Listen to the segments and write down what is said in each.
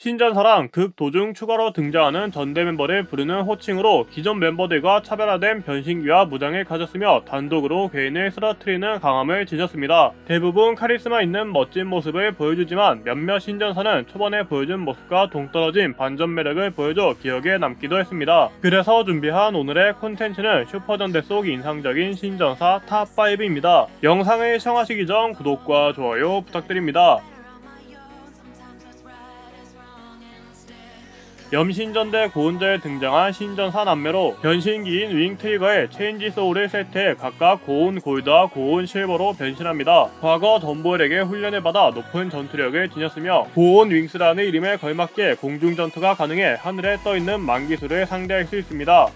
신전사랑 극 도중 추가로 등장하는 전대 멤버를 부르는 호칭으로 기존 멤버들과 차별화된 변신기와 무장을 가졌으며 단독으로 개인을 쓰러뜨리는 강함을 지녔습니다. 대부분 카리스마 있는 멋진 모습을 보여주지만 몇몇 신전사는 초반에 보여준 모습과 동떨어진 반전 매력을 보여줘 기억에 남기도 했습니다. 그래서 준비한 오늘의 콘텐츠는 슈퍼전대 속 인상적인 신전사 탑5입니다. 영상을 시청하시기 전 구독과 좋아요 부탁드립니다. 염신전대 고운자에 등장한 신전사 남매로 변신기인 윙트리거의 체인지 소울을 세트해 각각 고운 골드와 고운 실버로 변신합니다. 과거 덤보일에게 훈련을 받아 높은 전투력을 지녔으며 고운 윙스라는 이름에 걸맞게 공중전투가 가능해 하늘에 떠있는 만기수를 상대할 수 있습니다.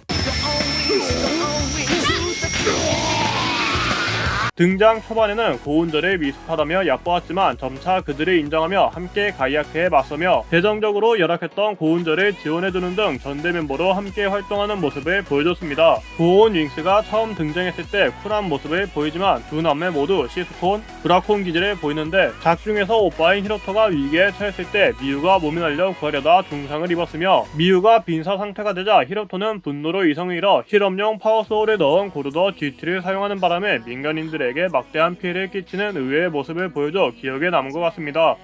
등장 초반에는 고운절을 미숙하다며 얕보았지만 점차 그들을 인정하며 함께 가이아크에 맞서며 대정적으로 열악했던 고운절을 지원해주는 등 전대 멤버로 함께 활동하는 모습을 보여줬습니다. 고운 윙스가 처음 등장했을 때 쿨한 모습을 보이지만 두 남매 모두 시스콘, 브라콘 기질을 보이는데 작중에서 오빠인 히로토가 위기에 처했을 때 미유가 몸이 날려 구하려다 중상을 입었으며 미유가 빈사 상태가 되자 히로토는 분노로 이성을 잃어 실험용 파워소울을 넣은 고르더 GT를 사용하는 바람에 민간인들에게 막대한 피해를 끼치는 의외의 모습을 보여줘 기억에 남은 것 같습니다.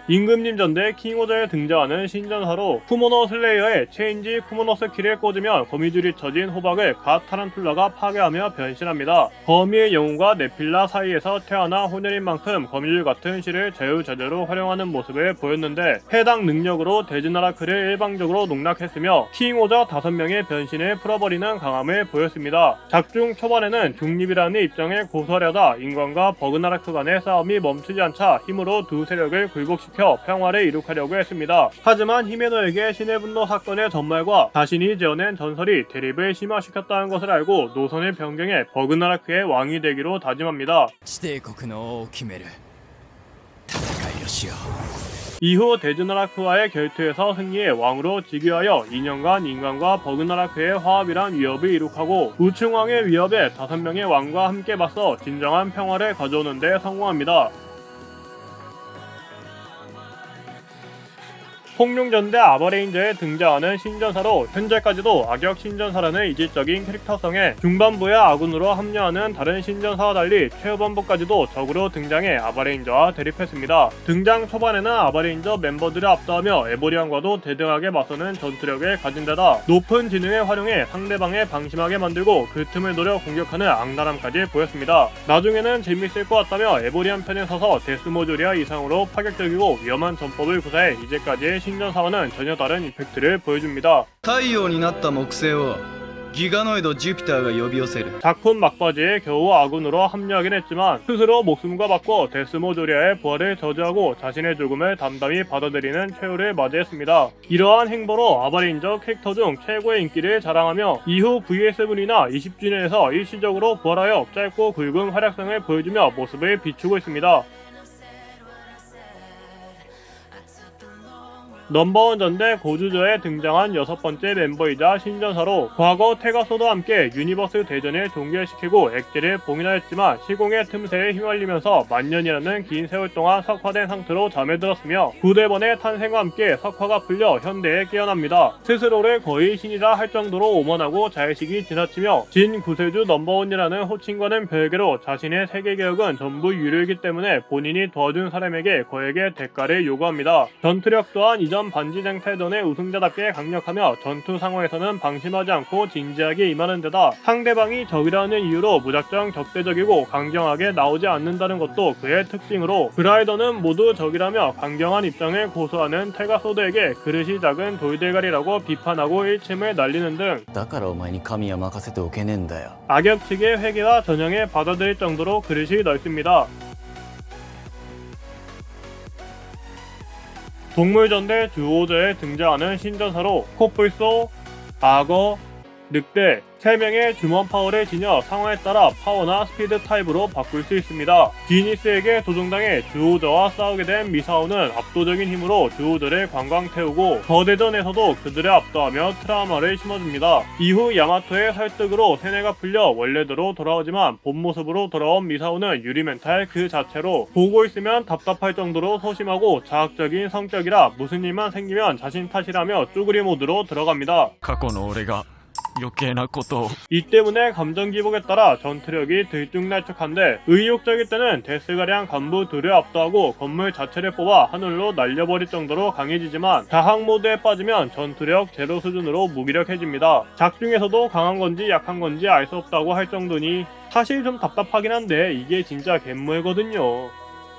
임금님 전대 킹오저에 등장하는 신전사로 쿠모노 슬레이어의 체인지 쿠모노 스킬을 꽂으면 거미줄이 쳐진 호박을 갓 타란툴라가 파괴하며 변신합니다. 거미의 영웅과 네필라 사이에서 태어나 혼혈인 만큼 거미줄 같은 실을 자유자재로 활용하는 모습을 보였는데 해당 능력으로 데즈나라크를 일방적으로 농락했으며 킹오저 5명의 변신을 풀어버리는 강함을 보였습니다. 작중 초반에는 중립이라는 입장에 고수하려다 인간과 버그나라크 간의 싸움이 멈추지 않자 힘으로 두 세력을 굴복시켜 평화를 이룩하려고 했습니다. 하지만 히메노에게 신의 분노 사건의 전말과 자신이 지어낸 전설이 대립을 심화시켰다는 것을 알고 노선을 변경해 버그나라크의 왕이 되기로 다짐합니다. 이후 데즈나라크와의 결투에서 승리해 왕으로 즉위하여 2년간 인간과 버그나라크의 화합이란 위협을 이룩하고 우충왕의 위협에 5명의 왕과 함께 맞서 진정한 평화를 가져오는 데 성공합니다. 폭룡전대 아바레인저에 등장하는 신전사로 현재까지도 악역 신전사라는 이질적인 캐릭터성에 중반부에 아군으로 합류하는 다른 신전사와 달리 최후반부까지도 적으로 등장해 아바레인저와 대립했습니다. 등장 초반에는 아바레인저 멤버들을 압도하며 에보리안과도 대등하게 맞서는 전투력을 가진 데다 높은 지능을 활용해 상대방을 방심하게 만들고 그 틈을 노려 공격하는 악랄함까지 보였습니다. 나중에는 재밌을 것 같다며 에보리안 편에 서서 데스모조리아 이상으로 파격적이고 위험한 전법을 구사해 이제까지의 신전사와는 전혀 다른 이펙트를 보여줍니다. 작품 막바지에 겨우 아군으로 합류하긴 했지만 스스로 목숨과 바꿔 데스모조리아의 부활을 저지하고 자신의 죽음을 담담히 받아들이는 최후를 맞이했습니다. 이러한 행보로 아바레인저 캐릭터 중 최고의 인기를 자랑하며 이후 VS분이나 20주년에서 일시적으로 부활하여 짧고 굵은 활약상을 보여주며 모습을 비추고 있습니다. 넘버원 전대 고주저에 등장한 6번째 멤버이자 신전사로 과거 테가소도 함께 유니버스 대전을 종결시키고 액제를 봉인하였지만 시공의 틈새에 휘말리면서 만년이라는 긴 세월 동안 석화된 상태로 잠에 들었으며 구대번의 탄생과 함께 석화가 풀려 현대에 깨어납니다. 스스로를 거의 신이라 할 정도로 오만하고 자의식이 지나치며 진 구세주 넘버원이라는 호칭과는 별개로 자신의 세계개혁은 전부 유료이기 때문에 본인이 도와준 사람에게 거액의 대가를 요구합니다. 전투력 또한 이전 반지쟁탈전의 우승자답게 강력하며 전투 상황에서는 방심하지 않고 진지하게 임하는 데다 상대방이 적이라는 이유로 무작정 적대적이고 강경하게 나오지 않는다는 것도 그의 특징으로 그라이더는 모두 적이라며 강경한 입장을 고수하는 테가소드에게 그릇이 작은 돌대가리라고 비판하고 일침을 날리는 등 악역 측의 회개와 전형에 받아들일 정도로 그릇이 넓습니다. 동물전대 주오저에 등장하는 신전사로 코뿔소, 악어, 늑대 3명의 주먼 파워를 지녀 상황에 따라 파워나 스피드 타입으로 바꿀 수 있습니다. 기니스에게 도종당해 주오저와 싸우게 된 미사오는 압도적인 힘으로 주오저를 관광 태우고 거대전에서도 그들을 압도하며 트라우마를 심어줍니다. 이후 야마토의 설득으로 세뇌가 풀려 원래대로 돌아오지만 본 모습으로 돌아온 미사오는 유리멘탈 그 자체로 보고 있으면 답답할 정도로 소심하고 자학적인 성격이라 무슨 일만 생기면 자신 탓이라며 쭈그리 모드로 들어갑니다. 過去の俺が余計なことを 이 때문에 감정 기복에 따라 전투력이 들쭉날쭉한데 의욕적일 때는 데스가량 간부 둘을 압도하고 건물 자체를 뽑아 하늘로 날려버릴 정도로 강해지지만 다학 모드에 빠지면 전투력 제로 수준으로 무기력해집니다. 작중에서도 강한 건지 약한 건지 알 수 없다고 할 정도니 사실 좀 답답하긴 한데 이게 진짜 갯무이거든요.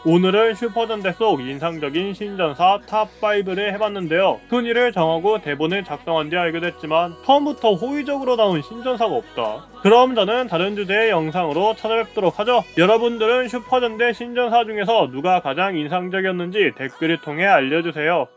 오늘은 슈퍼전대 속 인상적인 신전사 탑5를 해봤는데요. 순위를 정하고 대본을 작성한 뒤 알게 됐지만 처음부터 호의적으로 나온 신전사가 없다. 그럼 저는 다른 주제의 영상으로 찾아뵙도록 하죠. 여러분들은 슈퍼전대 신전사 중에서 누가 가장 인상적이었는지 댓글을 통해 알려주세요.